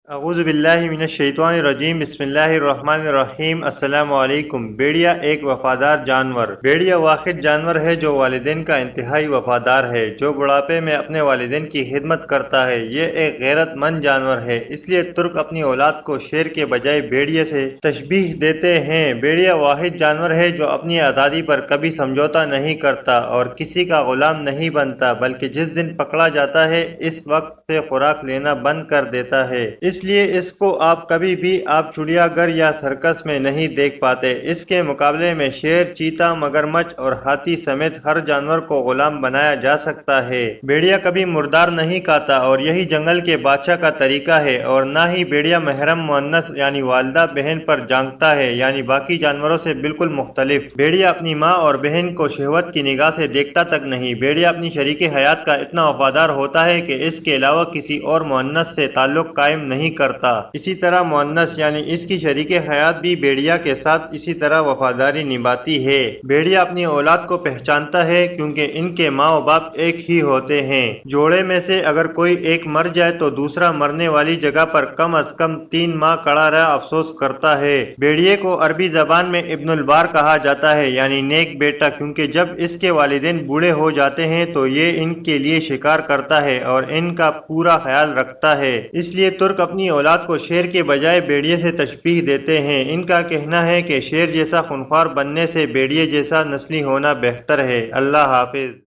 اعوذ باللہ من الشیطان الرجیم بسم اللہ الرحمن الرحیم السلام علیکم۔ بیڑیا ایک وفادار جانور۔ بیڑیا واحد جانور ہے جو والدین کا انتہائی وفادار ہے، جو بڑھاپے میں اپنے والدین کی خدمت کرتا ہے۔ یہ ایک غیرت مند جانور ہے، اس لیے ترک اپنی اولاد کو شیر کے بجائے بیڑیے سے تشبیہ دیتے ہیں۔ بیڑیا واحد جانور ہے جو اپنی آزادی پر کبھی سمجھوتا نہیں کرتا اور کسی کا غلام نہیں بنتا، بلکہ جس دن پکڑا جاتا ہے اس وقت سے خوراک لینا بند کر دیتا ہے۔ اس لیے اس کو آپ کبھی بھی آپ چڑیا گھر یا سرکس میں نہیں دیکھ پاتے۔ اس کے مقابلے میں شیر، چیتا، مگرمچھ اور ہاتھی سمیت ہر جانور کو غلام بنایا جا سکتا ہے۔ بیڑیا کبھی مردار نہیں کھاتا اور یہی جنگل کے بادشاہ کا طریقہ ہے، اور نہ ہی بیڑیا محرم مؤنث یعنی والدہ بہن پر جھانکتا ہے، یعنی باقی جانوروں سے بالکل مختلف۔ بیڑیا اپنی ماں اور بہن کو شہوت کی نگاہ سے دیکھتا تک نہیں۔ بیڑیا اپنی شریک حیات کا اتنا وفادار ہوتا ہے کہ اس کے علاوہ کسی اور مؤنث سے تعلق قائم نہیں کرتا۔ اسی طرح مؤنث یعنی اس کی شریک حیات بھی بیڑیا کے ساتھ اسی طرح وفاداری نبھاتی ہے۔ بیڑیا اپنی اولاد کو پہچانتا ہے کیونکہ ان کے ماں و باپ ایک ہی ہوتے ہیں۔ جوڑے میں سے اگر کوئی ایک مر جائے تو دوسرا مرنے والی جگہ پر کم از کم 3 ماہ کڑا رہ افسوس کرتا ہے۔ بیڑیے کو عربی زبان میں ابن البار کہا جاتا ہے، یعنی نیک بیٹا، کیونکہ جب اس کے والدین بوڑھے ہو جاتے ہیں تو یہ ان کے لیے شکار کرتا ہے اور ان کا پورا خیال رکھتا ہے۔ اس لیے ترک اپنی اولاد کو شیر کے بجائے بیڑیے سے تشبیہ دیتے ہیں۔ ان کا کہنا ہے کہ شیر جیسا خونخوار بننے سے بیڑیے جیسا نسلی ہونا بہتر ہے۔ اللہ حافظ۔